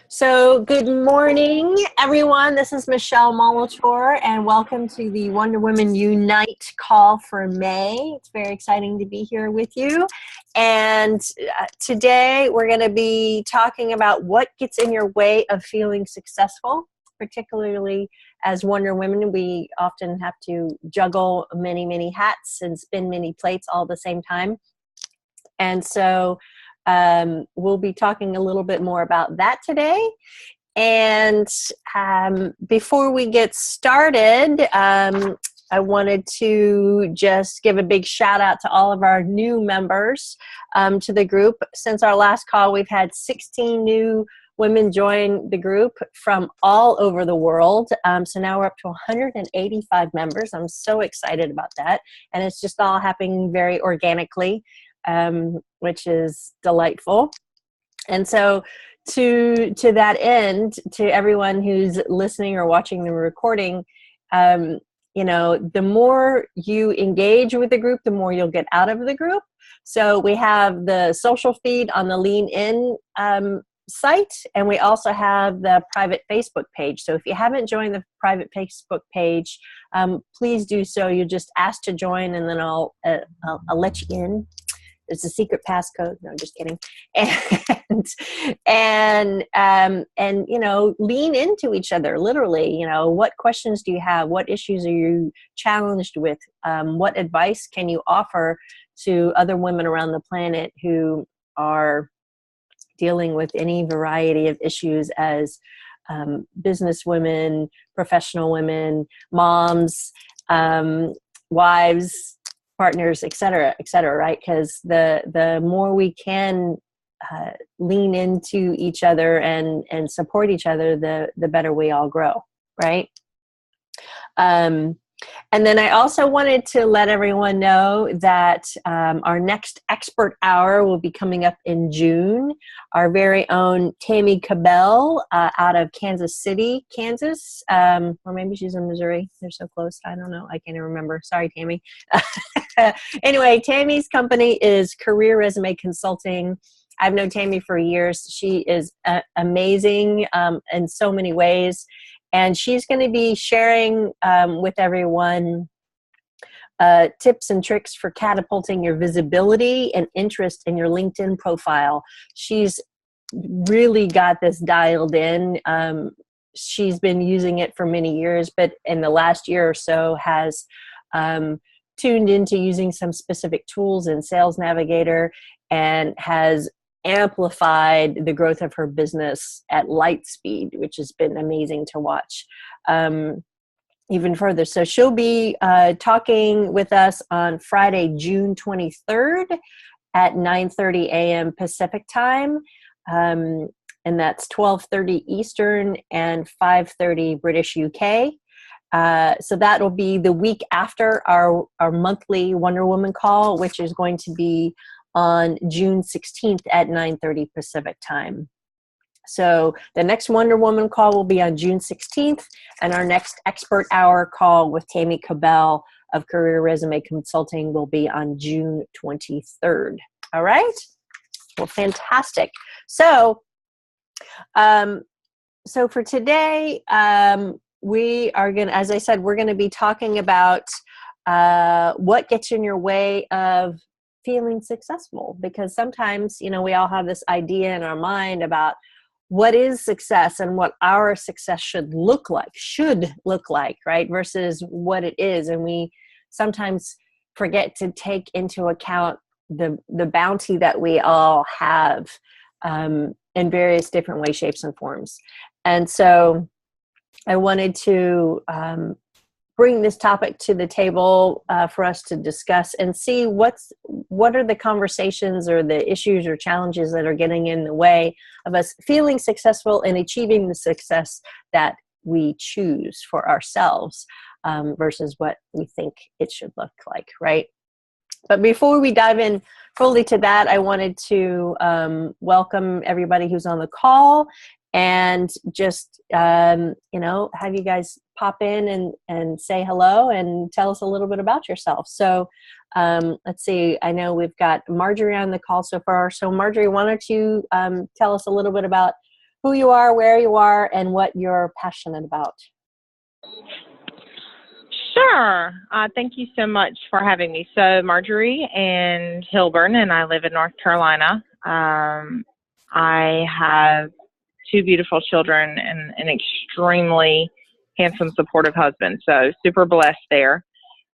So, good morning, everyone. This is Michele Molitor, and welcome to the Wonder Women Unite call for May. It's very exciting to be here with you. And today we're going to be talking about what gets in your way of feeling successful, particularly as Wonder Women. We often have to juggle many, many hats and spin many plates all at the same time. And so we'll be talking a little bit more about that today. And before we get started, I wanted to just give a big shout out to all of our new members to the group. Since our last call, we've had 16 new women join the group from all over the world. So now we're up to 185 members. I'm so excited about that. And it's just all happening very organically. Which is delightful. And so to that end, to everyone who's listening or watching the recording, the more you engage with the group, the more you'll get out of the group. So we have the social feed on the Lean In site, and we also have the private Facebook page. So if you haven't joined the private Facebook page, please do so. You just ask to join, and then I'll let you in. It's a secret passcode. No, I'm just kidding. And lean into each other. Literally, what questions do you have? What issues are you challenged with? What advice can you offer to other women around the planet who are dealing with any variety of issues as business women, professional women, moms, wives, partners, et cetera, right? Because the more we can lean into each other and support each other, the better we all grow, right? And then I also wanted to let everyone know that our next expert hour will be coming up in June. Our very own Tammy Cobell out of Kansas City, Kansas, or maybe she's in Missouri. They're so close. I don't know. I can't even remember. Sorry, Tammy. Anyway, Tammy's company is Career Resume Consulting. I've known Tammy for years. She is amazing in so many ways. And she's going to be sharing with everyone tips and tricks for catapulting your visibility and interest in your LinkedIn profile. She's really got this dialed in. She's been using it for many years, but in the last year or so has tuned into using some specific tools in Sales Navigator and has amplified the growth of her business at light speed, which has been amazing to watch even further. So she'll be talking with us on Friday, June 23rd at 9:30 a.m. Pacific time. And that's 12:30 Eastern and 5:30 British UK. So that will be the week after our monthly Wonder Woman call, which is going to be on June 16th at 9:30 Pacific time. So the next Wonder Woman call will be on June 16th, and our next expert hour call with Tammy Cobell of Career Resume Consulting will be on June 23rd. All right? Well, fantastic. So for today, we are going to, as I said, we're going to be talking about what gets in your way of feeling successful, because sometimes, we all have this idea in our mind about what is success and what our success should look like, right? Versus what it is. And we sometimes forget to take into account the bounty that we all have in various different ways, shapes, and forms. And so I wanted to bring this topic to the table for us to discuss and see what are the conversations or the issues or challenges that are getting in the way of us feeling successful and achieving the success that we choose for ourselves versus what we think it should look like, right? But before we dive in fully to that, I wanted to welcome everybody who's on the call and just, have you guys pop in and say hello and tell us a little bit about yourself. So let's see, I know we've got Marjorie on the call so far. So Marjorie, why don't you tell us a little bit about who you are, where you are, and what you're passionate about. Sure. Thank you so much for having me. So Marjorie and Hilburn, and I live in North Carolina. I have two beautiful children and an extremely handsome, supportive husband. So super blessed there.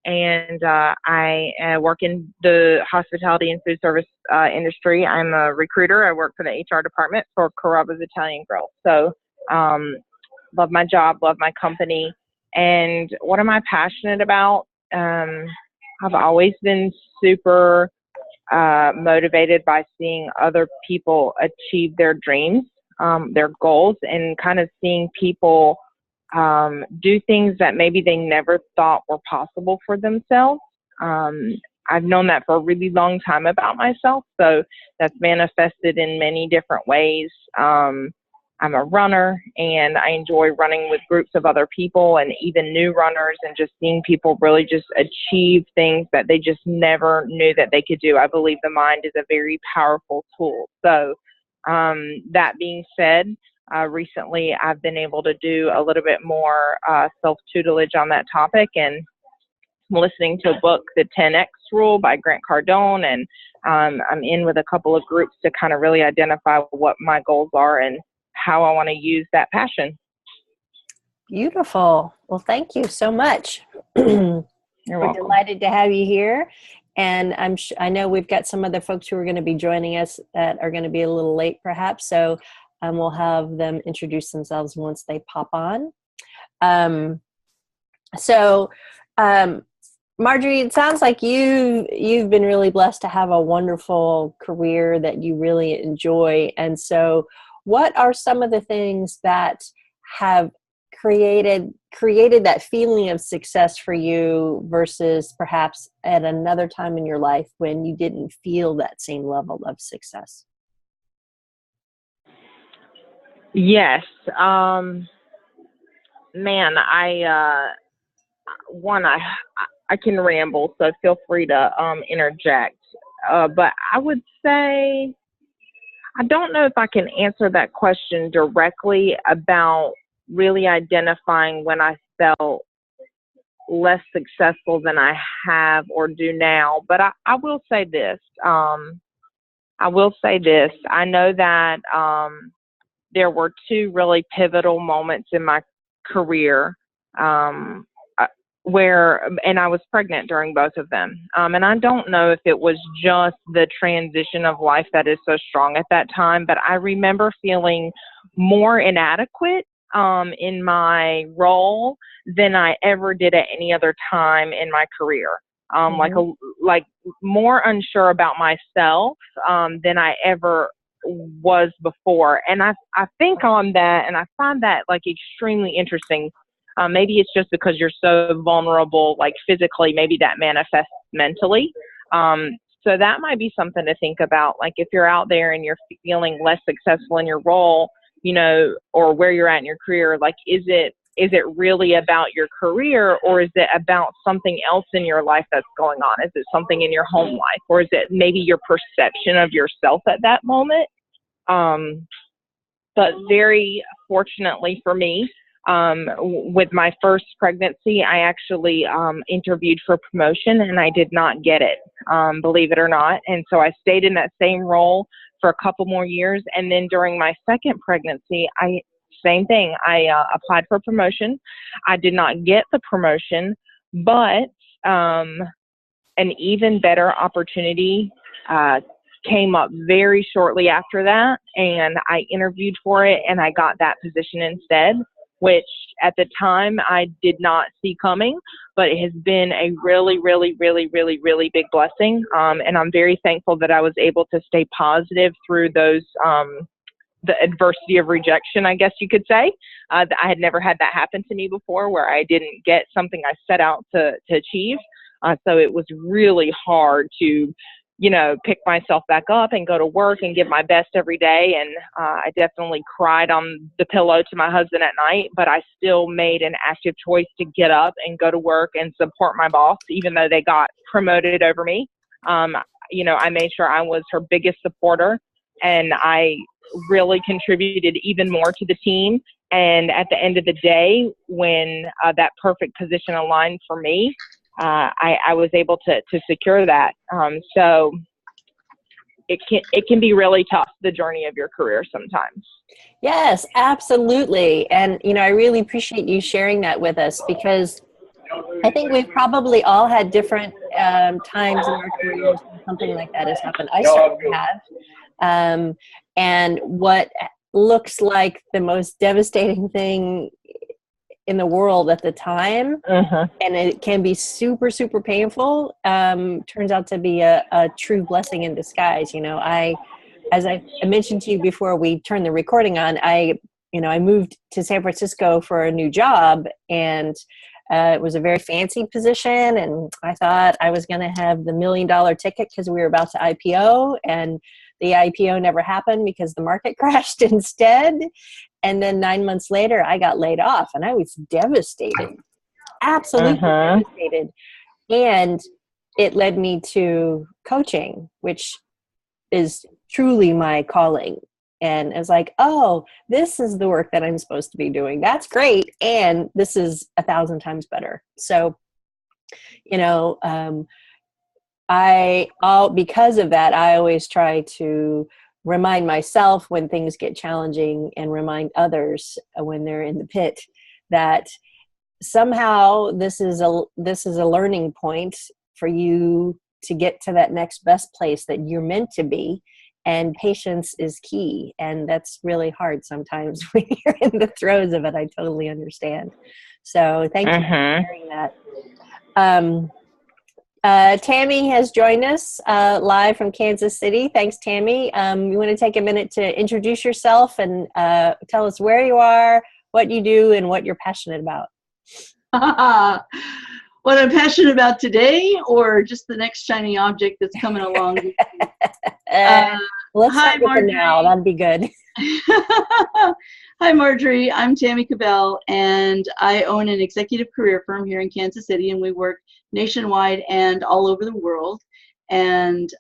And I work in the hospitality and food service industry. I'm a recruiter. I work for the HR department for Carrabba's Italian Grill. So love my job, love my company. And what am I passionate about? I've always been super motivated by seeing other people achieve their dreams, their goals, and kind of seeing people do things that maybe they never thought were possible for themselves. I've known that for a really long time about myself, so that's manifested in many different ways. I'm a runner, and I enjoy running with groups of other people and even new runners, and just seeing people really just achieve things that they just never knew that they could do. I believe the mind is a very powerful tool. So that being said, recently I've been able to do a little bit more self-tutelage on that topic, and I'm listening to a book, The 10X Rule by Grant Cardone, and I'm in with a couple of groups to kind of really identify what my goals are and how I want to use that passion. Beautiful. Well, thank you so much. You're We're welcome. delighted to have you here. And I know we've got some other folks who are going to be joining us that are going to be a little late perhaps. So we'll have them introduce themselves once they pop on. Marjorie, it sounds like you've been really blessed to have a wonderful career that you really enjoy. And so what are some of the things that have created that feeling of success for you versus perhaps at another time in your life when you didn't feel that same level of success? Yes. Man, I can ramble, so feel free to interject. But I would say, I don't know if I can answer that question directly about really identifying when I felt less successful than I have or do now. But I will say this. I know that there were two really pivotal moments in my career and I was pregnant during both of them. And I don't know if it was just the transition of life that is so strong at that time, but I remember feeling more inadequate in my role than I ever did at any other time in my career. Like more unsure about myself than I ever was before. And I think on that, and I find that like extremely interesting. Maybe it's just because you're so vulnerable, like physically, maybe that manifests mentally. So that might be something to think about. Like if you're out there and you're feeling less successful in your role, you know, or where you're at in your career, like, is it really about your career, or is it about something else in your life that's going on? Is it something in your home life, or is it maybe your perception of yourself at that moment? But very fortunately for me, with my first pregnancy, I actually interviewed for promotion and I did not get it, believe it or not. And so I stayed in that same role for a couple more years. And then during my second pregnancy, same thing. I applied for promotion. I did not get the promotion, but an even better opportunity came up very shortly after that, and I interviewed for it, and I got that position instead, which at the time I did not see coming, but it has been a really, really, really, really, really big blessing. And I'm very thankful that I was able to stay positive through those, the adversity of rejection, I guess you could say. I had never had that happen to me before, where I didn't get something I set out to achieve. So it was really hard to, you know, pick myself back up and go to work and give my best every day. And I definitely cried on the pillow to my husband at night, but I still made an active choice to get up and go to work and support my boss, even though they got promoted over me. You know, I made sure I was her biggest supporter. and I really contributed even more to the team. And at the end of the day, when that perfect position aligned for me, I was able to secure that. So it can be really tough, the journey of your career sometimes. Yes, absolutely. And, I really appreciate you sharing that with us, because I think we've probably all had different times in our careers when something like that has happened. I certainly have. And what looks like the most devastating thing in the world at the time, and it can be super, super painful, turns out to be a true blessing in disguise. As I mentioned to you before we turned the recording on, I moved to San Francisco for a new job, and it was a very fancy position, and I thought I was going to have the $1 million ticket because we were about to IPO, and the IPO never happened because the market crashed instead. And then 9 months later, I got laid off, and I was devastated, absolutely devastated. And it led me to coaching, which is truly my calling. And I was like, oh, this is the work that I'm supposed to be doing. That's great. And this is 1,000 times better. So, because of that, I always try to remind myself when things get challenging, and remind others when they're in the pit, that somehow this is a learning point for you to get to that next best place that you're meant to be. And patience is key. And that's really hard sometimes when you're in the throes of it. I totally understand. So thank you for sharing that. Tammy has joined us live from Kansas City. Thanks, Tammy. You want to take a minute to introduce yourself and tell us where you are, what you do, and what you're passionate about. What I'm passionate about today, or just the next shiny object that's coming along? Let's start with the now. That'd be good. Hi, Marjorie. I'm Tammy Cobell, and I own an executive career firm here in Kansas City, and we work nationwide and all over the world. And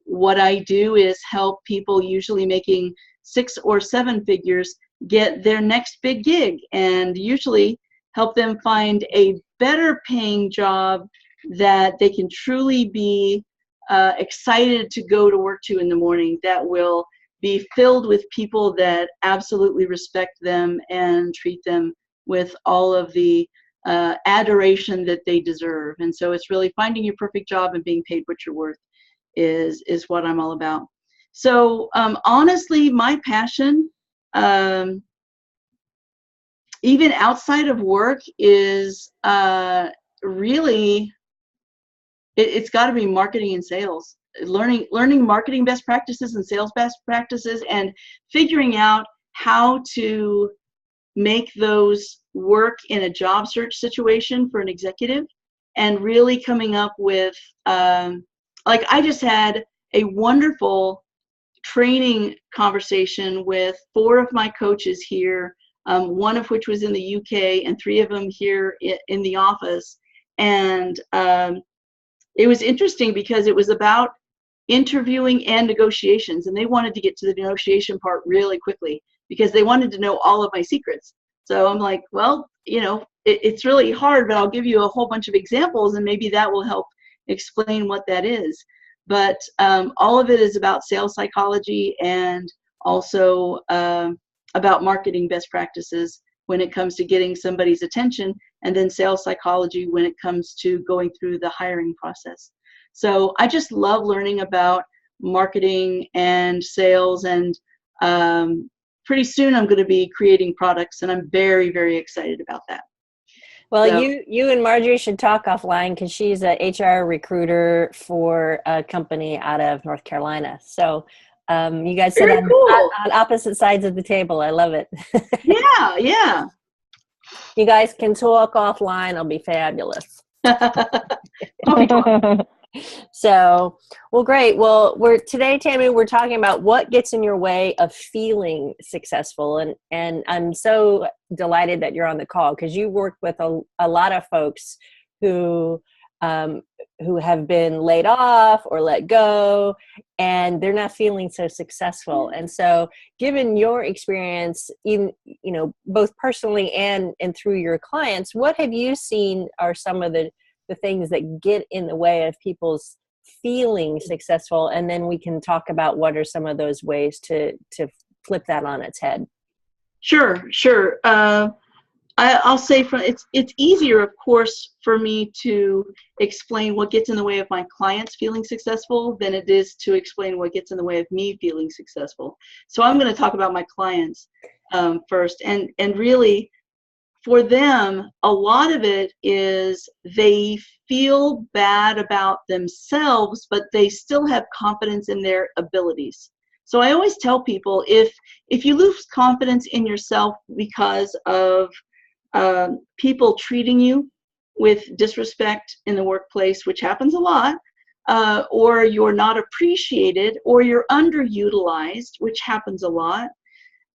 what I do is help people, usually making 6 or 7 figures, get their next big gig, and usually help them find a better paying job that they can truly be excited to go to work to in the morning, that will be filled with people that absolutely respect them and treat them with all of the adoration that they deserve. And so it's really finding your perfect job and being paid what you're worth is what I'm all about. So honestly, my passion, even outside of work, is really, it's got to be marketing and sales. Learning marketing best practices and sales best practices, and figuring out how to make those work in a job search situation for an executive, and really coming up with, like, I just had a wonderful training conversation with 4 of my coaches here, one of which was in the UK, and 3 of them here in the office. And it was interesting because it was about interviewing and negotiations, and they wanted to get to the negotiation part really quickly because they wanted to know all of my secrets. So I'm like, well, it's really hard, but I'll give you a whole bunch of examples, and maybe that will help explain what that is. But all of it is about sales psychology, and also about marketing best practices when it comes to getting somebody's attention, and then sales psychology when it comes to going through the hiring process. So I just love learning about marketing and sales, and pretty soon I'm going to be creating products, and I'm very, very excited about that. Well, so, you and Marjorie should talk offline, because she's a HR recruiter for a company out of North Carolina. So you guys sit on opposite sides of the table. I love it. Yeah. You guys can talk offline. It'll be fabulous. So, well, great. Well, today, Tammy, we're talking about what gets in your way of feeling successful. And I'm so delighted that you're on the call, because you work with a lot of folks who um, who have been laid off or let go, and they're not feeling so successful. And so, given your experience, in both personally and through your clients, what have you seen are some of the things that get in the way of people's feeling successful? And then we can talk about what are some of those ways to flip that on its head. Sure. I'll say it's easier, of course, for me to explain what gets in the way of my clients feeling successful than it is to explain what gets in the way of me feeling successful. So I'm going to talk about my clients first. And really, for them, a lot of it is they feel bad about themselves, but they still have confidence in their abilities. So I always tell people, if you lose confidence in yourself because of people treating you with disrespect in the workplace, which happens a lot, or you're not appreciated, or you're underutilized, which happens a lot,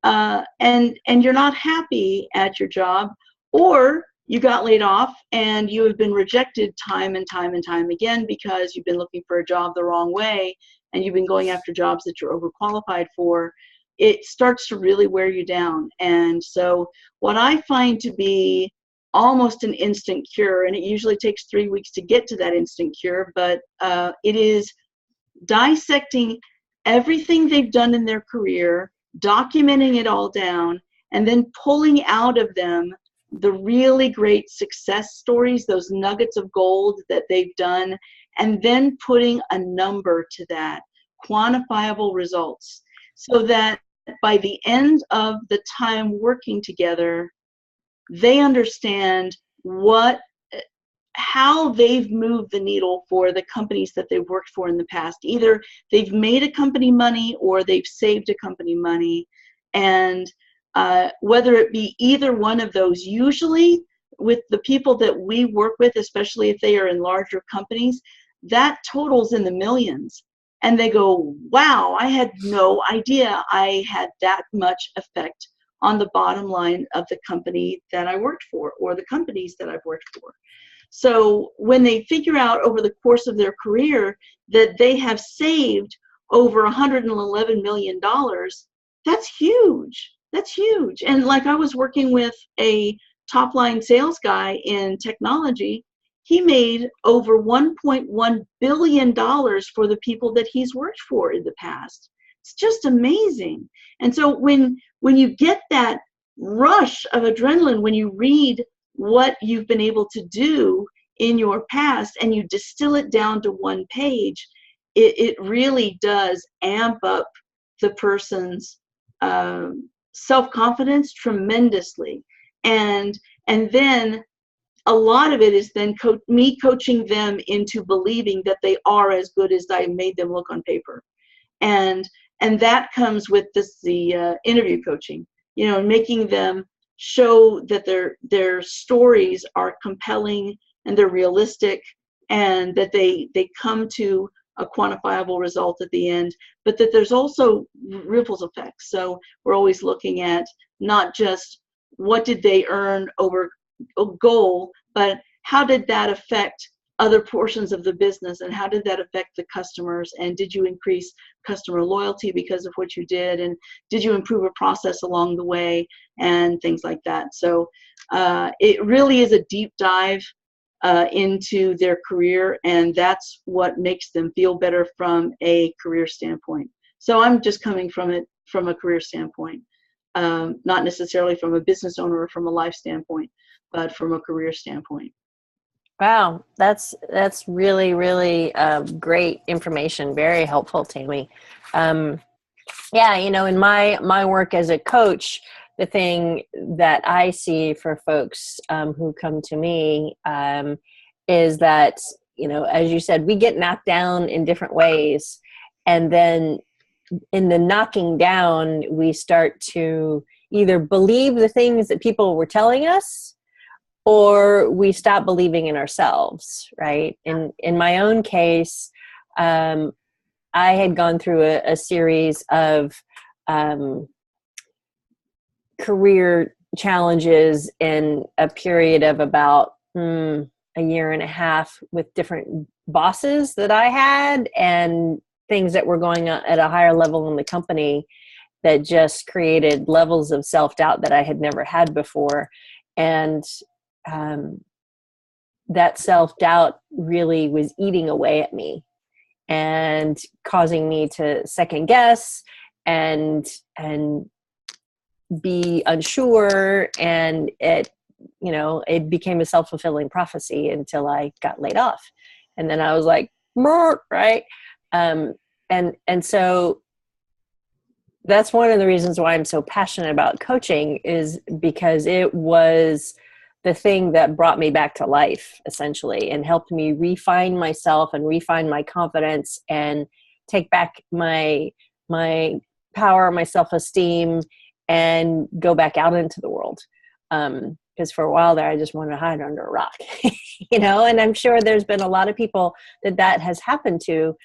and you're not happy at your job, or you got laid off and you have been rejected time and time and time again because you've been looking for a job the wrong way and you've been going after jobs that you're overqualified for, it starts to really wear you down. And so what I find to be almost an instant cure, and it usually takes 3 weeks to get to that instant cure, but it is dissecting everything they've done in their career, documenting it all down, and then pulling out of them the really great success stories, those nuggets of gold that they've done, and then putting a number to that, quantifiable results, so that by the end of the time working together, they understand how they've moved the needle for the companies that they've worked for in the past. Either they've made a company money or they've saved a company money. And whether it be either one of those, usually with the people that we work with, especially if they are in larger companies, that totals in the millions. And they go, wow, I had no idea I had that much effect on the bottom line of the company that I worked for, or the companies that I've worked for. So when they figure out over the course of their career that they have saved over $111 million, that's huge. That's huge. And like, I was working with a top line sales guy in technology. He made over $1.1 billion for the people that he's worked for in the past. It's just amazing. And so when you get that rush of adrenaline, when you read what you've been able to do in your past and you distill it down to one page, it really does amp up the person's self-confidence tremendously. And then a lot of it is then me coaching them into believing that they are as good as I made them look on paper. And that comes with the interview coaching, making them show that their stories are compelling and they're realistic, and that they come to a quantifiable result at the end, but that there's also ripples effects. So we're always looking at not just what did they earn over a goal, but how did that affect other portions of the business, and how did that affect the customers, and did you increase customer loyalty because of what you did, and did you improve a process along the way, and things like that. So it really is a deep dive into their career, and that's what makes them feel better from a career standpoint. So I'm just coming from it from a career standpoint, not necessarily from a business owner or from a life standpoint, but from a career standpoint. Wow, that's really, really great information. Very helpful, Tammy. Yeah, in my work as a coach, the thing that I see for folks who come to me is that, as you said, we get knocked down in different ways. And then in the knocking down, we start to either believe the things that people were telling us, or we stop believing in ourselves, right? In my own case, I had gone through a series of career challenges in a period of about a year and a half with different bosses that I had and things that were going on at a higher level in the company that just created levels of self-doubt that I had never had before. And that self-doubt really was eating away at me and causing me to second guess and be unsure. And it became a self-fulfilling prophecy until I got laid off. And then I was like, right? And so that's one of the reasons why I'm so passionate about coaching, is because it was the thing that brought me back to life, essentially, and helped me refine myself and refine my confidence and take back my power, my self-esteem, and go back out into the world. Because for a while there, I just wanted to hide under a rock, and I'm sure there's been a lot of people that has happened to,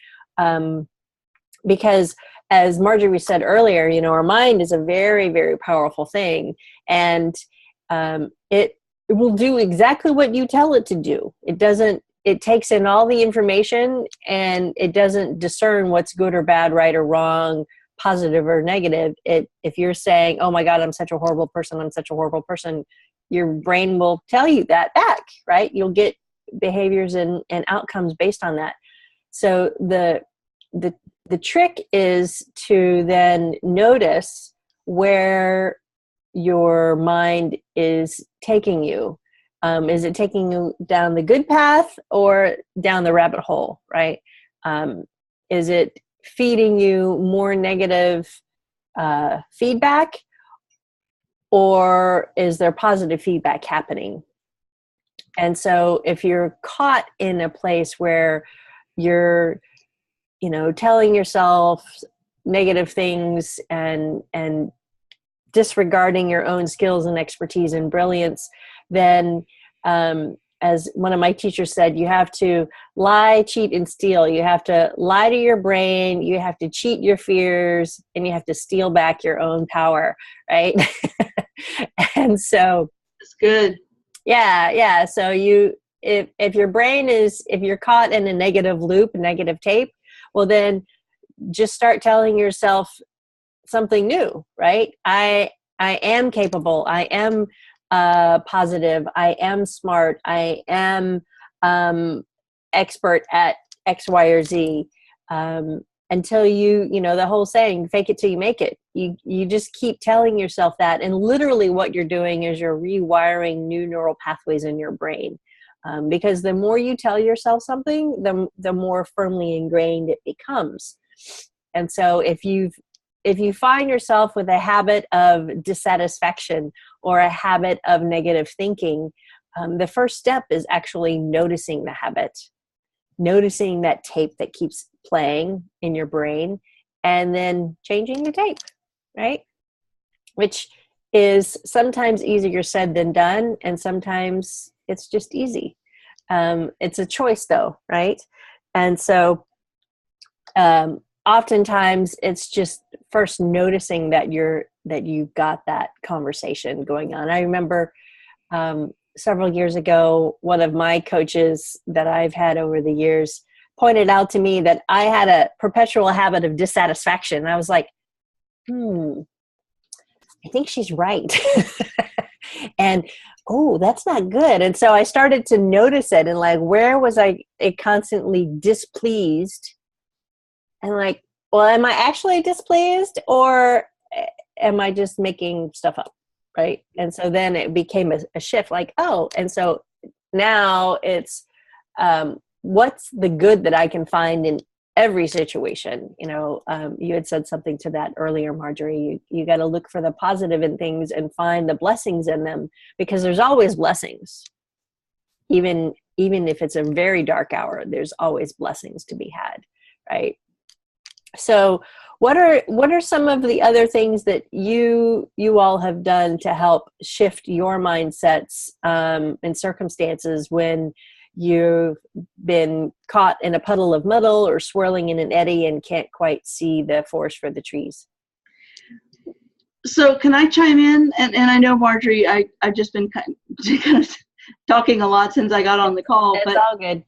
because as Marjorie said earlier, our mind is a very, very powerful thing, and it will do exactly what you tell it to do. It takes in all the information, and it doesn't discern what's good or bad, right or wrong, positive or negative. If you're saying, oh my God, I'm such a horrible person, your brain will tell you that back, right? You'll get behaviors and outcomes based on that. So the trick is to then notice where your mind is taking you. Is it taking you down the good path or down the rabbit hole, right? Is it feeding you more negative feedback, or is there positive feedback happening? And so if you're caught in a place where you're, telling yourself negative things and disregarding your own skills and expertise and brilliance, then as one of my teachers said, you have to lie, cheat, and steal. You have to lie to your brain, you have to cheat your fears, and you have to steal back your own power, right? And so it's good. Yeah. So if your brain if you're caught in a negative loop, negative tape, well, then just start telling yourself something new, right? I am capable. I am positive. I am smart. I am expert at X, Y, or Z. Until the whole saying, fake it till you make it. You just keep telling yourself that. And literally what you're doing is you're rewiring new neural pathways in your brain. Because the more you tell yourself something, the more firmly ingrained it becomes. And so if you find yourself with a habit of dissatisfaction or a habit of negative thinking, the first step is actually noticing the habit, noticing that tape that keeps playing in your brain, and then changing the tape, right? Which is sometimes easier said than done, and sometimes it's just easy. It's a choice though, right? And so oftentimes it's just first noticing that you've got that conversation going on. I remember several years ago, one of my coaches that I've had over the years pointed out to me that I had a perpetual habit of dissatisfaction. I was like, I think she's right. And, oh, that's not good. And so I started to notice it, and like, where was I constantly displeased? And like, well, am I actually displeased, or am I just making stuff up? Right. And so then it became a shift, like, oh, and so now it's, what's the good that I can find in every situation? You had said something to that earlier, Marjorie. You got to look for the positive in things and find the blessings in them, because there's always blessings. Even if it's a very dark hour, there's always blessings to be had, right? So what are some of the other things that you all have done to help shift your mindsets in circumstances when you've been caught in a puddle of muddle or swirling in an eddy and can't quite see the forest for the trees? So can I chime in? And I know, Marjorie, I've just been kind of talking a lot since I got on the call. It's but all good.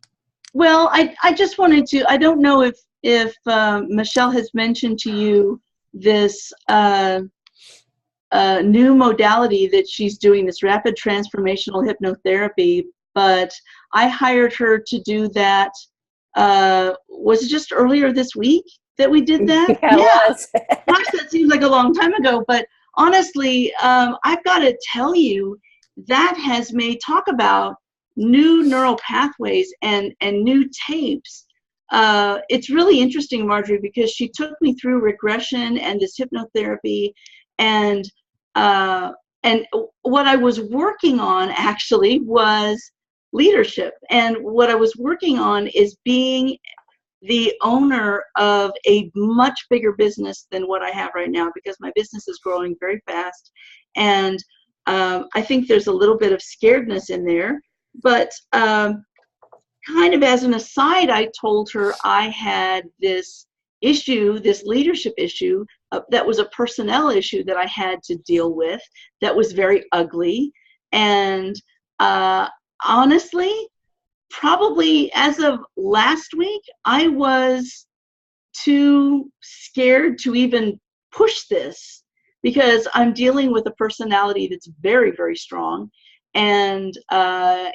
Well, I just wanted to, I don't know if Michele has mentioned to you this new modality that she's doing, this rapid transformational hypnotherapy, but I hired her to do that. Was it just earlier this week that we did that? Yeah, it was. Gosh, that seems like a long time ago, but honestly, I've got to tell you, that has made, talk about new neural pathways and new tapes. It's really interesting, Marjorie, because she took me through regression and this hypnotherapy, and what I was working on actually was leadership. And what I was working on is being the owner of a much bigger business than what I have right now, because my business is growing very fast. And I think there's a little bit of scaredness in there. But kind of as an aside, I told her I had this issue, this leadership issue, that was a personnel issue that I had to deal with that was very ugly. And honestly, probably as of last week, I was too scared to even push this, because I'm dealing with a personality that's very, very strong. And I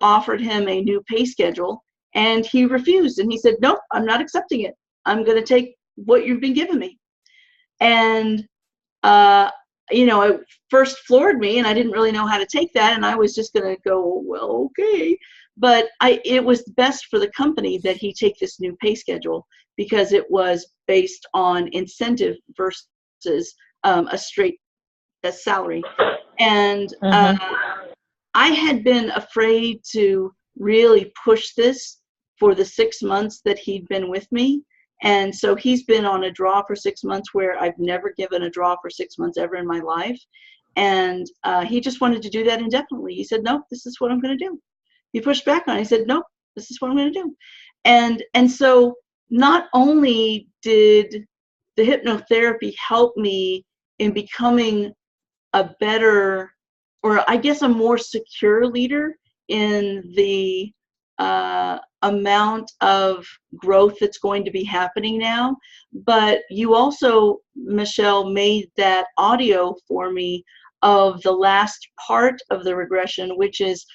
offered him a new pay schedule, and he refused. And he said, nope, I'm not accepting it. I'm going to take what you've been giving me. And it first floored me, and I didn't really know how to take that. And I was just going to go, well, okay. But it was best for the company that he take this new pay schedule, because it was based on incentive versus a straight salary. And I had been afraid to really push this for the 6 months that he'd been with me. And so he's been on a draw for 6 months, where I've never given a draw for 6 months ever in my life. And he just wanted to do that indefinitely. He said, nope, this is what I'm going to do. He pushed back on it. He said, nope, this is what I'm going to do. And so not only did the hypnotherapy help me in becoming a better, or I guess a more secure leader in the amount of growth that's going to be happening now, but you also, Michele, made that audio for me of the last part of the regression, which is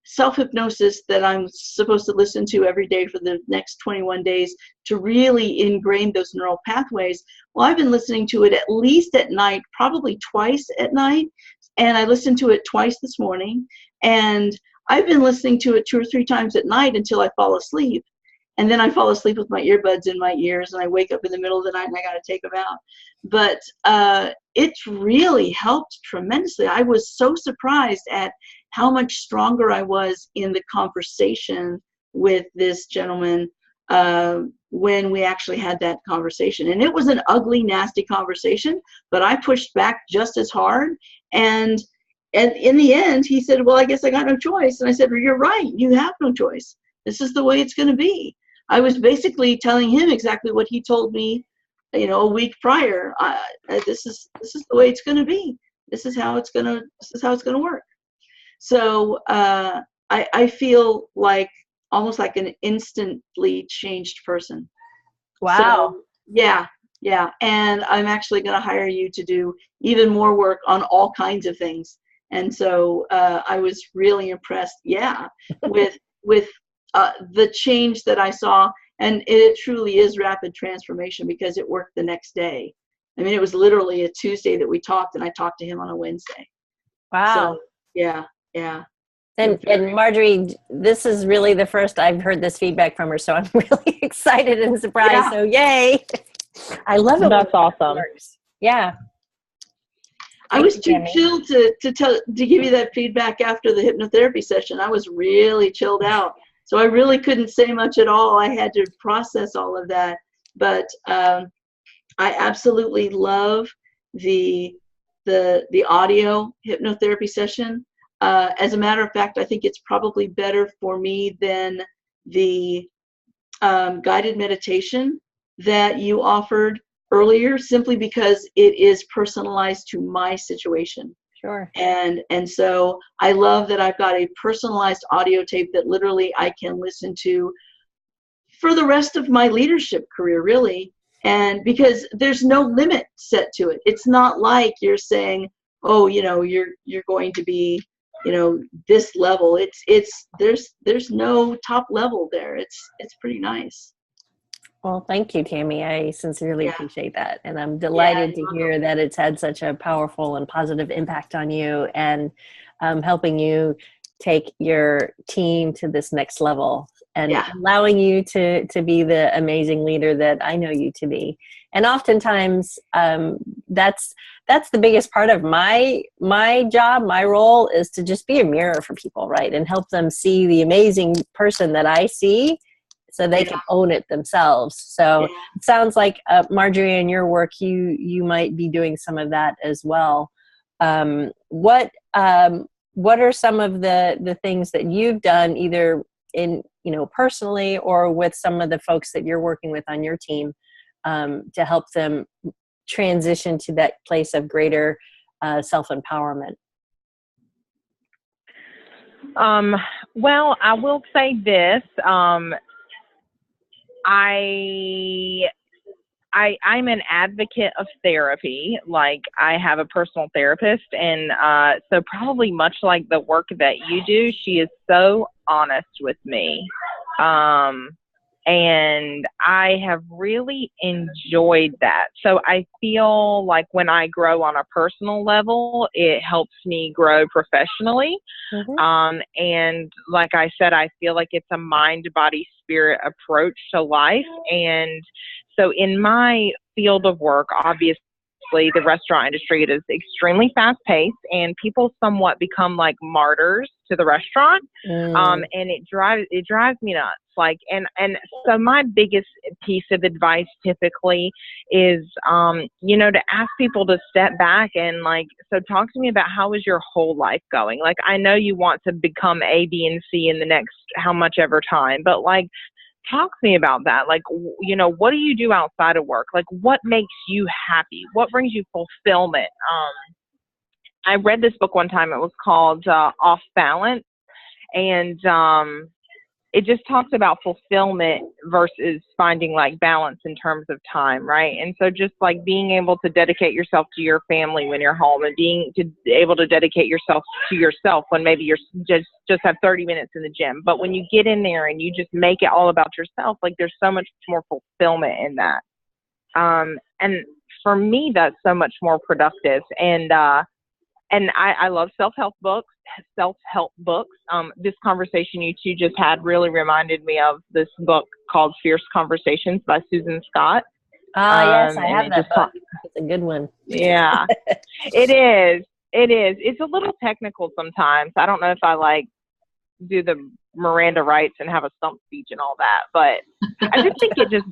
self-hypnosis, that I'm supposed to listen to every day for the next 21 days to really ingrain those neural pathways. Well, I've been listening to it at least at night, probably twice at night, and I listened to it twice this morning, and I've been listening to it 2 or 3 times at night until I fall asleep. And then I fall asleep with my earbuds in my ears, and I wake up in the middle of the night and I got to take them out. But it's really helped tremendously. I was so surprised at how much stronger I was in the conversation with this gentleman when we actually had that conversation. And it was an ugly, nasty conversation, but I pushed back just as hard. And in the end, he said, well, I guess I got no choice. And I said, well, you're right. You have no choice. This is the way it's going to be. I was basically telling him exactly what he told me, a week prior. This is the way it's going to be. This is how it's going to work. So I feel like almost like an instantly changed person. Wow. So, yeah. And I'm actually going to hire you to do even more work on all kinds of things. And so I was really impressed, with the change that I saw. And it truly is rapid transformation, because it worked the next day. I mean, it was literally a Tuesday that we talked, and I talked to him on a Wednesday. Wow. So, yeah. And Marjorie, this is really the first I've heard this feedback from her, so I'm really excited and surprised. Yeah. So yay. I love it. That's awesome. Yeah. I was too chilled to give you that feedback after the hypnotherapy session. I was really chilled out. So I really couldn't say much at all. I had to process all of that. But I absolutely love the audio hypnotherapy session. As a matter of fact, I think it's probably better for me than the guided meditation that you offered earlier, simply because it is personalized to my situation. Sure. And so I love that I've got a personalized audio tape that literally I can listen to for the rest of my leadership career, really. And because there's no limit set to it. It's not like you're saying, oh, you're going to be, this level. There's no top level there. It's pretty nice. Well, thank you, Tammy. I sincerely Yeah. appreciate that. And I'm Yeah, delighted to you're hear that it's had such a powerful and positive impact on you, and helping you take your team to this next level, and Yeah. allowing you to be the amazing leader that I know you to be. And oftentimes, that's the biggest part of my job. My role is to just be a mirror for people, right? And help them see the amazing person that I see, so they can own it themselves. So it sounds like, Marjorie, in your work, you might be doing some of that as well. What are some of the things that you've done, either in, personally, or with some of the folks that you're working with on your team, to help them transition to that place of greater self-empowerment? Well, I will say this. I'm an advocate of therapy. Like, I have a personal therapist, and so probably much like the work that you do, she is so honest with me. And I have really enjoyed that. So I feel like when I grow on a personal level, it helps me grow professionally. And like I said, I feel like it's a mind, body, spirit approach to life. And so in my field of work, obviously the restaurant industry, it is extremely fast paced, and people somewhat become like martyrs to the restaurant. And it drives me nuts. Like, and so my biggest piece of advice typically is, to ask people to step back and, like, so talk to me about how is your whole life going? Like, I know you want to become A, B, and C in the next how much ever time, but, like, talk to me about that. Like, what do you do outside of work? Like, what makes you happy? What brings you fulfillment? I read this book one time. It was called Off Balance. And it just talks about fulfillment versus finding like balance in terms of time, right? And so just like being able to dedicate yourself to your family when you're home, and being able to dedicate yourself to yourself when maybe you're just have 30 minutes in the gym. But when you get in there and you just make it all about yourself, like, there's so much more fulfillment in that. And for me, that's so much more productive. And I love self-help books. This conversation you two just had really reminded me of this book called Fierce Conversations by Susan Scott. Yes, I have that book. It's a good one. Yeah, it is. It's a little technical sometimes. I don't know if I like do the Miranda rights and have a stump speech and all that, but I just think it just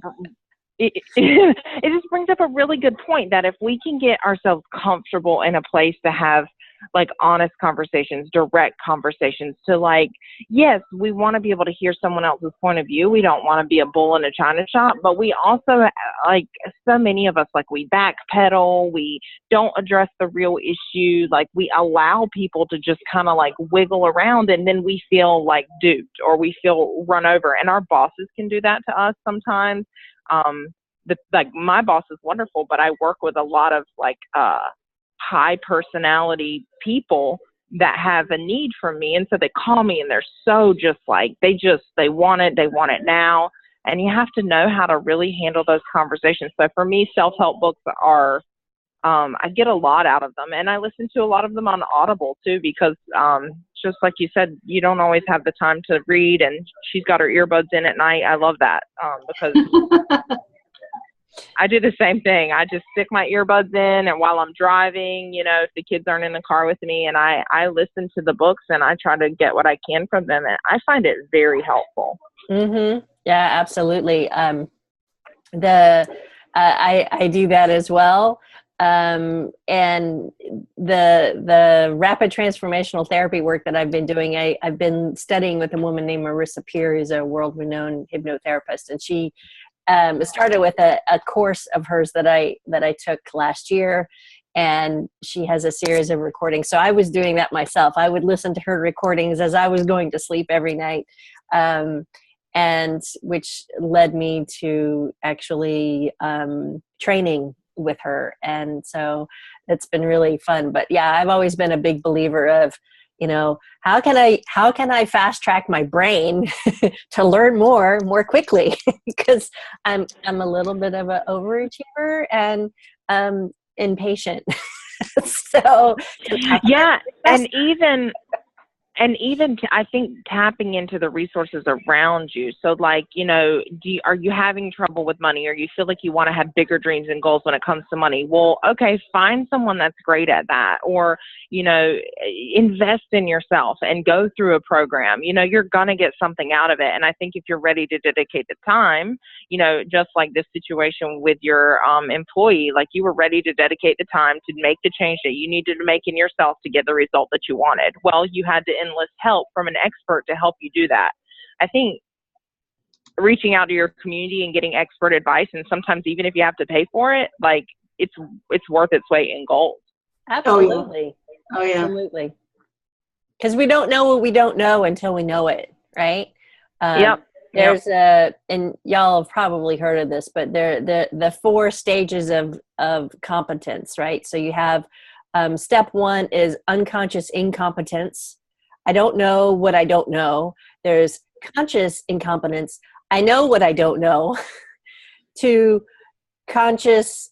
brings up a really good point, that if we can get ourselves comfortable in a place to have like honest conversations, direct conversations, to like, yes, we want to be able to hear someone else's point of view. We don't want to be a bull in a china shop, but we also, like, so many of us, like, we backpedal, we don't address the real issue. Like, we allow people to just kind of like wiggle around, and then we feel like duped, or we feel run over. And our bosses can do that to us sometimes. Like, my boss is wonderful, but I work with a lot of like high personality people that have a need from me, and so they call me and they're so just like they want it now, and you have to know how to really handle those conversations. So for me, self-help books are I get a lot out of them, and I listen to a lot of them on Audible too, because just like you said, you don't always have the time to read, and she's got her earbuds in at night. I love that because I do the same thing. I just stick my earbuds in, and while I'm driving, if the kids aren't in the car with me, and I listen to the books, and I try to get what I can from them, and I find it very helpful. Mm-hmm. Yeah, absolutely. I do that as well. And the rapid transformational therapy work that I've been doing, I've been studying with a woman named Marissa Peer, who's a world-renowned hypnotherapist, and she started with a course of hers that I took last year. and she has a series of recordings. So I was doing that myself. I would listen to her recordings as I was going to sleep every night, and which led me to actually training with her. And so it's been really fun. But yeah, I've always been a big believer of, how can I fast track my brain to learn more quickly? Because I'm a little bit of an overachiever and impatient. So yeah, I think tapping into the resources around you. So like, are you having trouble with money, or you feel like you want to have bigger dreams and goals when it comes to money? Well, okay, find someone that's great at that, or, invest in yourself and go through a program. You're going to get something out of it. And I think if you're ready to dedicate the time, just like this situation with your employee, like you were ready to dedicate the time to make the change that you needed to make in yourself to get the result that you wanted. Well, you had to enlist help from an expert to help you do that. I think reaching out to your community and getting expert advice, and sometimes even if you have to pay for it, like it's worth its weight in gold. Absolutely. Oh yeah. Absolutely. Because we don't know what we don't know until we know it, right? Yep. There's and y'all have probably heard of this, but the 4 stages of competence, right? So you have step 1 is unconscious incompetence. I don't know what I don't know. There's conscious incompetence. I know what I don't know. To conscious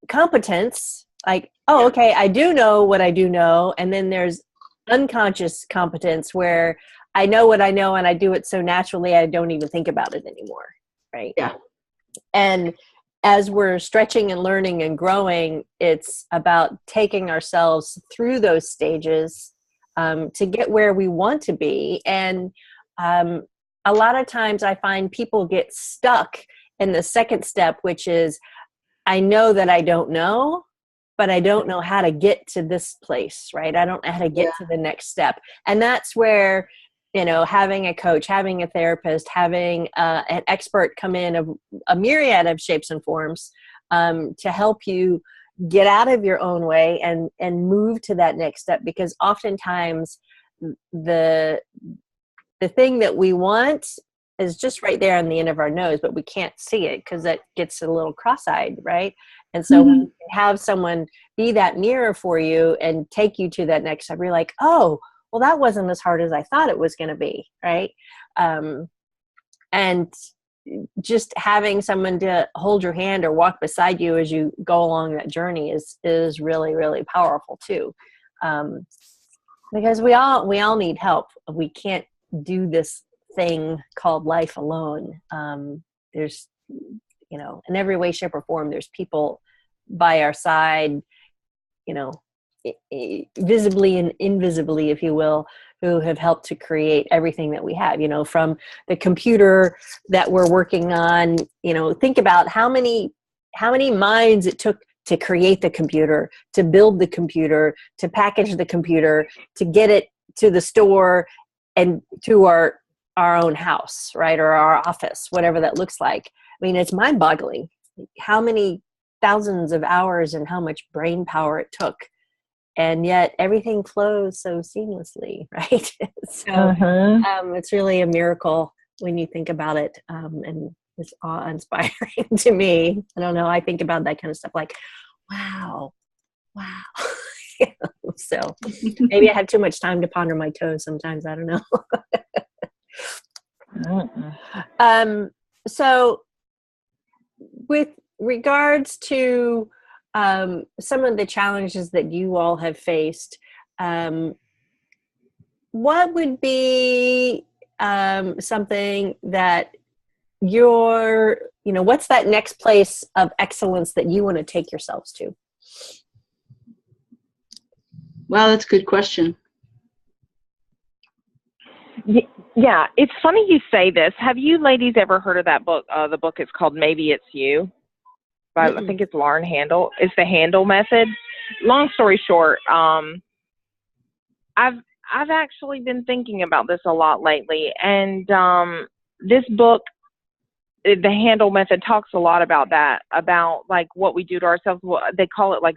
competence, like, oh, okay, I do know what I do know. And then there's unconscious competence, where I know what I know and I do it so naturally I don't even think about it anymore, right? Yeah. And as we're stretching and learning and growing, it's about taking ourselves through those stages to get where we want to be. And a lot of times I find people get stuck in the second step, which is, I know that I don't know, but I don't know how to get to this place, right? I don't know how to get to the next step. And that's where, having a coach, having a therapist, having an expert come in of a myriad of shapes and forms to help you get out of your own way and move to that next step. Because oftentimes the thing that we want is just right there on the end of our nose, but we can't see it because that gets a little cross-eyed, right? And so when you have someone be that mirror for you and take you to that next step, you're like, oh, well, that wasn't as hard as I thought it was going to be, right? And just having someone to hold your hand or walk beside you as you go along that journey is really, really powerful too. Because we all need help. We can't do this thing called life alone. There's, in every way, shape, or form, there's people by our side, visibly and invisibly, if you will, who have helped to create everything that we have, from the computer that we're working on. Think about how many minds it took to create the computer, to build the computer, to package the computer, to get it to the store and to our own house, right? Or our office, whatever that looks like. I mean, it's mind-boggling how many thousands of hours and how much brain power it took. And yet everything flows so seamlessly, right? So it's really a miracle when you think about it. And it's awe-inspiring to me. I don't know. I think about that kind of stuff like, wow. So maybe I have too much time to ponder my toes sometimes. I don't know. So with regards to some of the challenges that you all have faced, what would be something that what's that next place of excellence that you want to take yourselves to? Wow, that's a good question. Yeah, it's funny you say this. Have you ladies ever heard of that book? The book is called Maybe It's You. I think it's Lauren Handel. It's the Handel method. Long story short, I've actually been thinking about this a lot lately, and this book the handle method talks a lot about that, about like what we do to ourselves. They call it like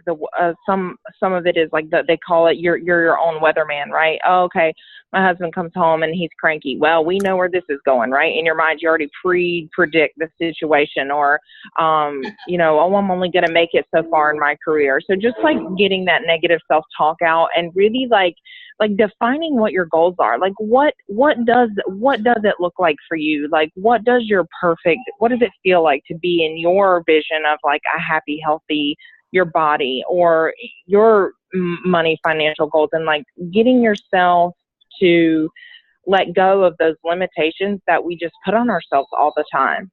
some of it is like they call it you're your own weatherman, right? Oh, okay, my husband comes home and he's cranky. Well, we know where this is going, right? In your mind, you already predict the situation, or oh, I'm only going to make it so far in my career. So just like getting that negative self-talk out, and really like defining what your goals are. Like what does it look like for you? Like what does it feel like to be in your vision of like a happy, healthy, your body or your money, financial goals, and like getting yourself to let go of those limitations that we just put on ourselves all the time.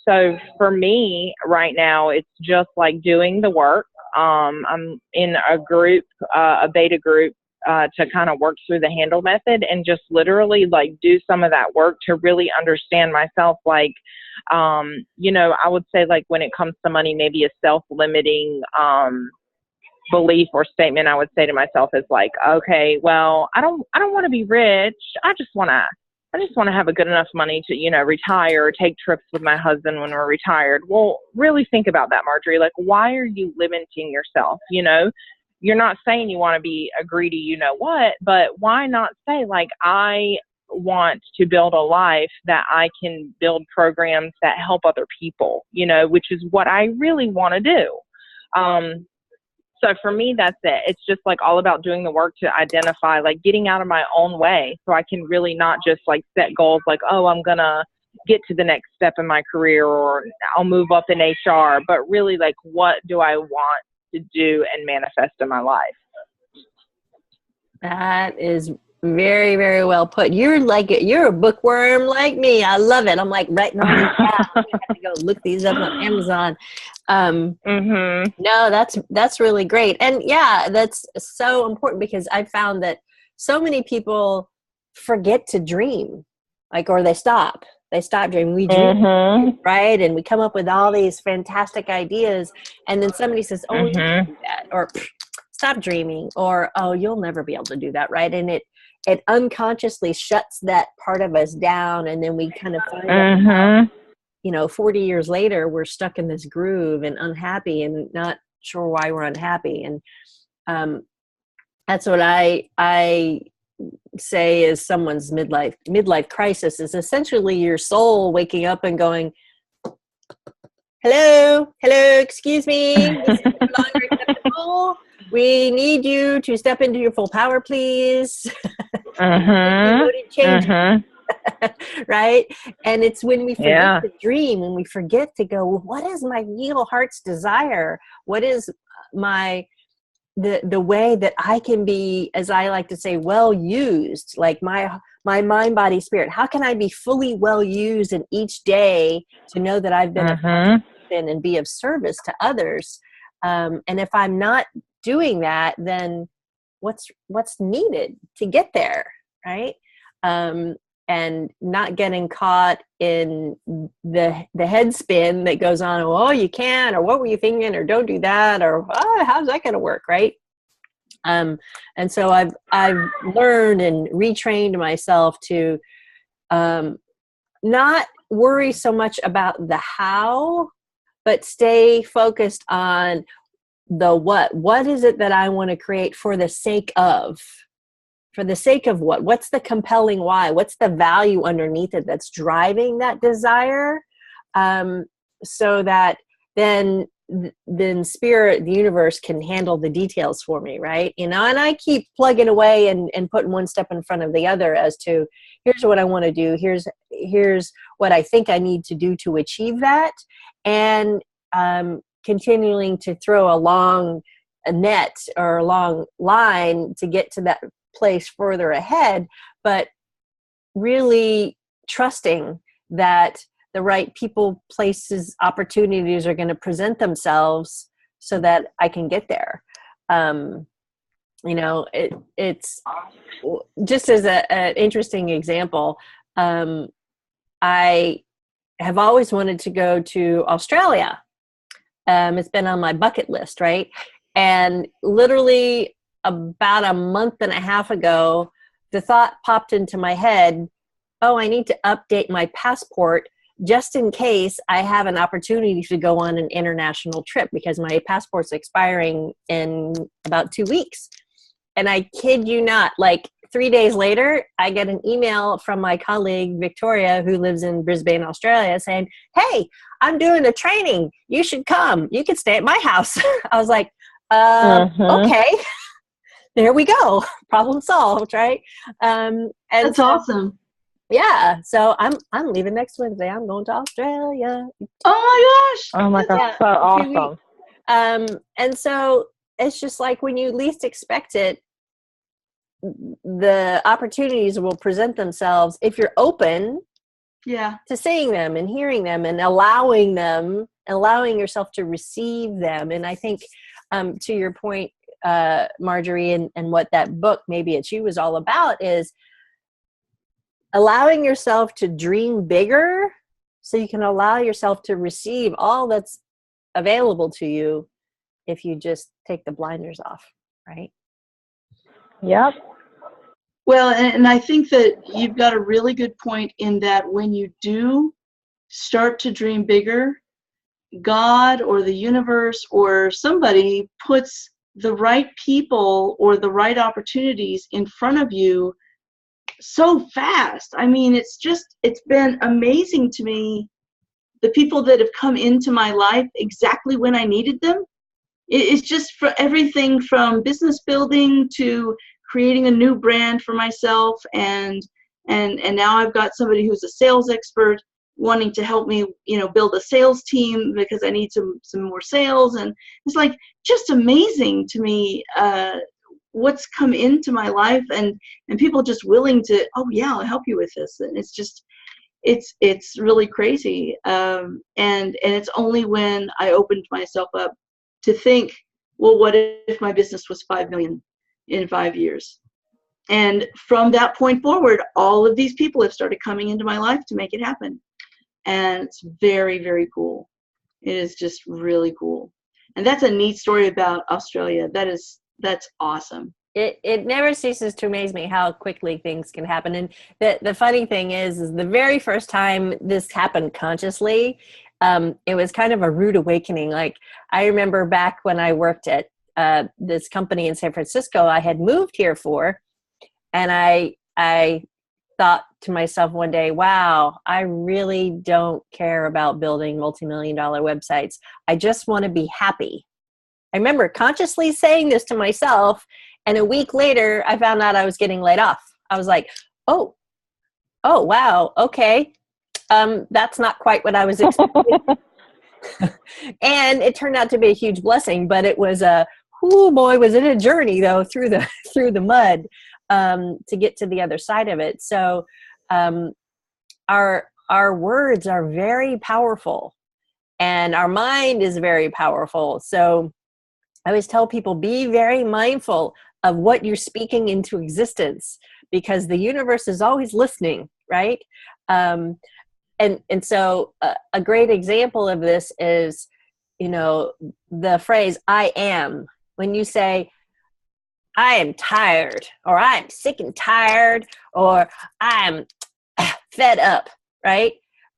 So for me right now, it's just like doing the work. I'm in a group, a beta group, to kind of work through the handle method and just literally like do some of that work to really understand myself. Like, I would say like when it comes to money, maybe a self-limiting, belief or statement I would say to myself is like, okay, well, I don't want to be rich. I just want to have a good enough money to, retire or take trips with my husband when we're retired. Well, really think about that, Marjorie. Like, why are you limiting yourself? You're not saying you want to be a greedy, but why not say like, I want to build a life that I can build programs that help other people, which is what I really want to do. So for me, that's it. It's just like all about doing the work to identify, like getting out of my own way so I can really not just like set goals like, oh, I'm going to get to the next step in my career or I'll move up in HR, but really like, what do I want to do and manifest in my life? That is very, very well put. You're a bookworm like me. I love it. I'm like writing all these down. I have to go look these up on Amazon. No, that's really great. And yeah, that's so important because I found that so many people forget to dream, or they stop dreaming. We dream, right? And we come up with all these fantastic ideas. And then somebody says, oh, you can't do that. Or stop dreaming, or, oh, you'll never be able to do that. Right. And it unconsciously shuts that part of us down. And then we kind of find 40 years later, we're stuck in this groove and unhappy and not sure why we're unhappy. And that's what I say is someone's midlife crisis is essentially your soul waking up and going, hello, excuse me, this is no longer acceptable. We need you to step into your full power, please. Right? And it's when we forget to dream, when we forget to go, well, what is my real heart's desire? What is the way that I can be, as I like to say, well used, like my mind, body, spirit. How can I be fully well used in each day to know that I've been a contribution and be of service to others? And if I'm not doing that, then what's needed to get there, right? And not getting caught in the head spin that goes on, oh, you can, or what were you thinking, or don't do that, or oh, how's that going to work, right? And so I've learned and retrained myself to not worry so much about the how, but stay focused on the what. What is it that I want to create for the sake of? For the sake of what? What's the compelling why? What's the value underneath it that's driving that desire? So that then spirit, the universe, can handle the details for me, right? And I keep plugging away and putting one step in front of the other as to, here's what I want to do. Here's what I think I need to do to achieve that. And continuing to throw a net or a long line to get to that place further ahead, but really trusting that the right people, places, opportunities are going to present themselves so that I can get there. It's just as an interesting example. I have always wanted to go to Australia. It's been on my bucket list, right? And literally about a month and a half ago, the thought popped into my head, oh, I need to update my passport just in case I have an opportunity to go on an international trip, because my passport's expiring in about 2 weeks. And I kid you not, like 3 days later, I get an email from my colleague, Victoria, who lives in Brisbane, Australia, saying, hey, I'm doing a training. You should come. You can stay at my house. I was like, okay, there we go. Problem solved, right? And that's awesome. Yeah. So I'm leaving next Wednesday. I'm going to Australia. Oh my gosh, so awesome. And so it's just like when you least expect it, the opportunities will present themselves if you're open to seeing them and hearing them and allowing yourself to receive them. And I think to your point, Marjorie, and what that book, Maybe It's You, is all about, is allowing yourself to dream bigger so you can allow yourself to receive all that's available to you if you just take the blinders off, right? Yep. Well, and I think that you've got a really good point in that when you do start to dream bigger, God or the universe or somebody puts the right people or the right opportunities in front of you so fast. I mean, it's been amazing to me, the people that have come into my life exactly when I needed them. It's just for everything from business building to creating a new brand for myself, and now I've got somebody who's a sales expert wanting to help me, build a sales team because I need some more sales. And it's like just amazing to me what's come into my life, and people just willing to, oh yeah, I'll help you with this. And it's just it's really crazy. And it's only when I opened myself up to think, well, what if my business was 5 million in 5 years? And from that point forward, all of these people have started coming into my life to make it happen. And it's very, very cool. It is just really cool. And that's a neat story about Australia. That's awesome. It never ceases to amaze me how quickly things can happen. And the funny thing is the very first time this happened consciously, it was kind of a rude awakening. Like, I remember back when I worked at this company in San Francisco I had moved here for, and I thought to myself one day, wow, I really don't care about building multi-million-dollar websites. I just want to be happy. I remember consciously saying this to myself, and a week later, I found out I was getting laid off. I was like, oh, wow, okay. That's not quite what I was expecting. And it turned out to be a huge blessing, but it was was it a journey though through the mud to get to the other side of it. So our words are very powerful, and our mind is very powerful. So I always tell people, be very mindful of what you're speaking into existence, because the universe is always listening, right? And so a great example of this is, the phrase "I am." When you say, "I am tired," or "I'm sick and tired," or "I'm fed up," right?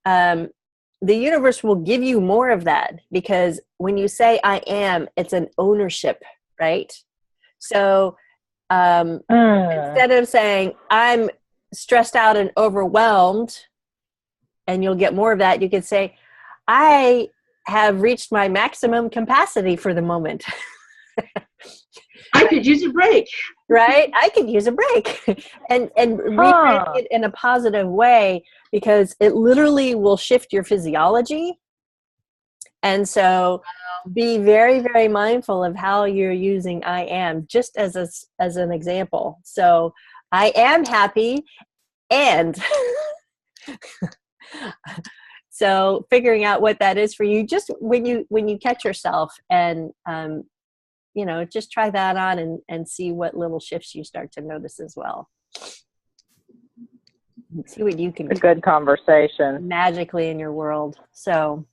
The universe will give you more of that, because when you say "I am," it's an ownership, right? So instead of saying "I'm stressed out and overwhelmed," and you'll get more of that, you could say, "I have reached my maximum capacity for the moment." I could use a break. Right? I could use a break. and reframe it in a positive way, because it literally will shift your physiology. And so be very, very mindful of how you're using "I am," just as an example. So I am happy, and so figuring out what that is for you, just when you catch yourself, and just try that on and see what little shifts you start to notice as well. See what you can. A good conversation. Magically in your world. So,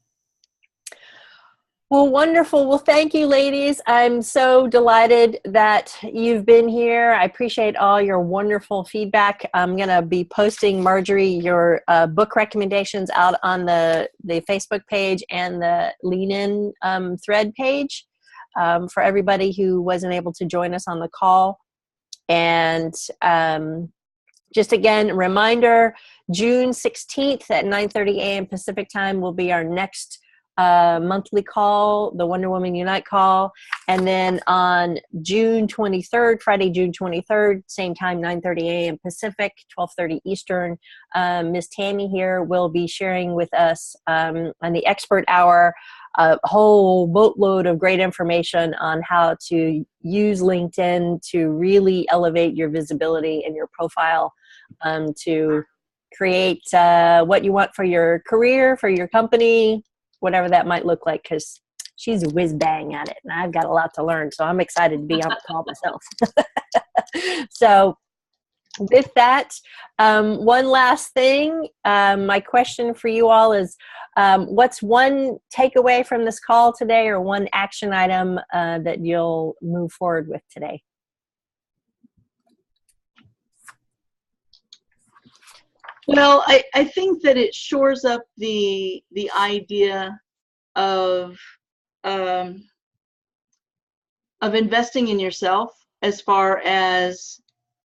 Well, wonderful. Well, thank you, ladies. I'm so delighted that you've been here. I appreciate all your wonderful feedback. I'm going to be posting, Marjorie, your book recommendations out on the Facebook page and the Lean In thread page for everybody who wasn't able to join us on the call. And just again, reminder, June 16th at 9:30 a.m. Pacific time will be our next monthly call, the Wonder Woman Unite call. And then on June 23rd, Friday, June 23rd, same time, 9:30 a.m. Pacific, 12:30 Eastern, Ms. Tammy here will be sharing with us on the Expert Hour a whole boatload of great information on how to use LinkedIn to really elevate your visibility and your profile to create what you want for your career, for your company, whatever that might look like, because she's a whiz bang at it and I've got a lot to learn. So I'm excited to be on the call myself. So with that, one last thing, my question for you all is, what's one takeaway from this call today or one action item that you'll move forward with today? Well, I think that it shores up the idea of investing in yourself, as far as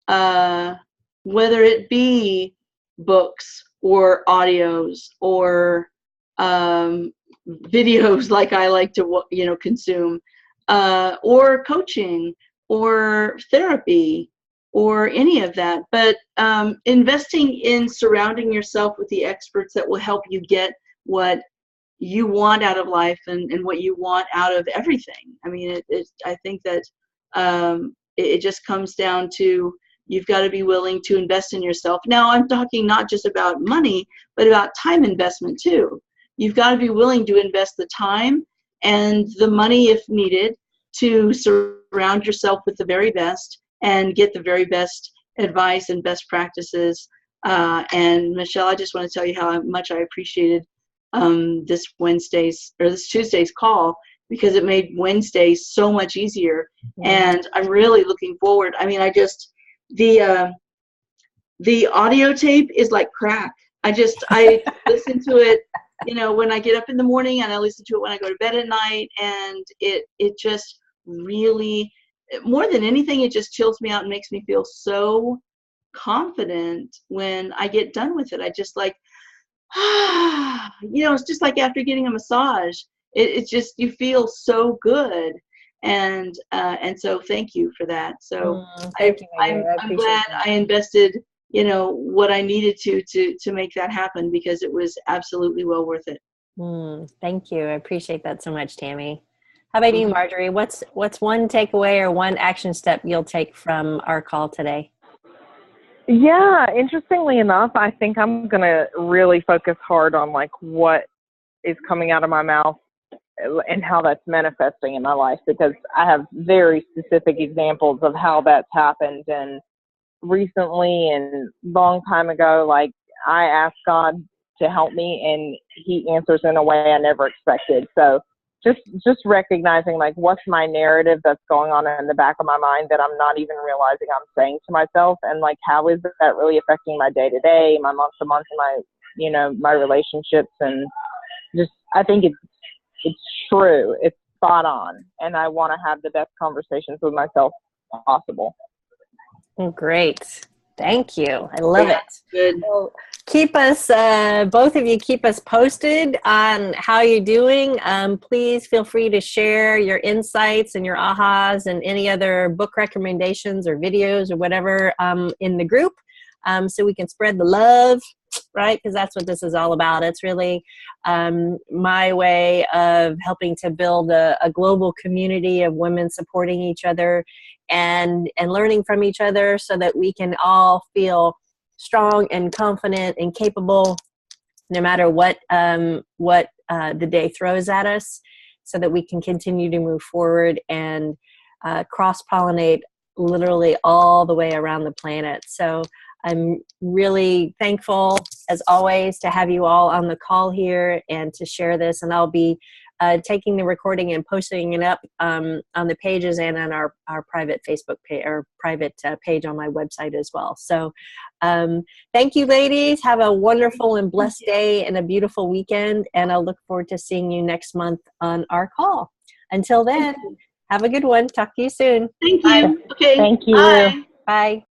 whether it be books or audios or videos like I like to consume, or coaching or therapy or any of that. But investing in surrounding yourself with the experts that will help you get what you want out of life and what you want out of everything. I mean, I think that it just comes down to, you've got to be willing to invest in yourself. Now, I'm talking not just about money, but about time investment too. You've got to be willing to invest the time and the money if needed to surround yourself with the very best and get the very best advice and best practices. And Michele, I just want to tell you how much I appreciated this Tuesday's call, because it made Wednesdays so much easier. And I'm really looking forward. I mean, the audio tape is like crack. I listen to it, when I get up in the morning, and I listen to it when I go to bed at night, and it just really, more than anything, it just chills me out and makes me feel so confident when I get done with it. I just like, it's just like after getting a massage. It's just, you feel so good, and so thank you for that. So I'm glad that I invested what I needed to make that happen, because it was absolutely well worth it. Thank you. I appreciate that so much, Tammy. How about you, Marjorie? What's one takeaway or one action step you'll take from our call today? Yeah, interestingly enough, I think I'm going to really focus hard on like what is coming out of my mouth and how that's manifesting in my life, because I have very specific examples of how that's happened. And recently and long time ago, like, I asked God to help me and he answers in a way I never expected. So just recognizing like what's my narrative that's going on in the back of my mind that I'm not even realizing I'm saying to myself, and like how is that really affecting my day to day, my month to month, my my relationships. And just, I think it's true, it's spot on, and I want to have the best conversations with myself possible. Great. Thank you. I love it. Good. Well, keep us, both of you, keep us posted on how you're doing. Please feel free to share your insights and your ahas and any other book recommendations or videos or whatever in the group, so we can spread the love, right? Because that's what this is all about. It's really my way of helping to build a global community of women supporting each other and learning from each other, so that we can all feel strong and confident and capable no matter what the day throws at us, so that we can continue to move forward and cross-pollinate literally all the way around the planet. So I'm really thankful, as always, to have you all on the call here and to share this. And I'll be taking the recording and posting it up on the pages and on our private Facebook page or private page on my website as well. So thank you, ladies. Have a wonderful and blessed day and a beautiful weekend. And I'll look forward to seeing you next month on our call. Until then, have a good one. Talk to you soon. Thank you. Okay. Thank you. Bye. Bye.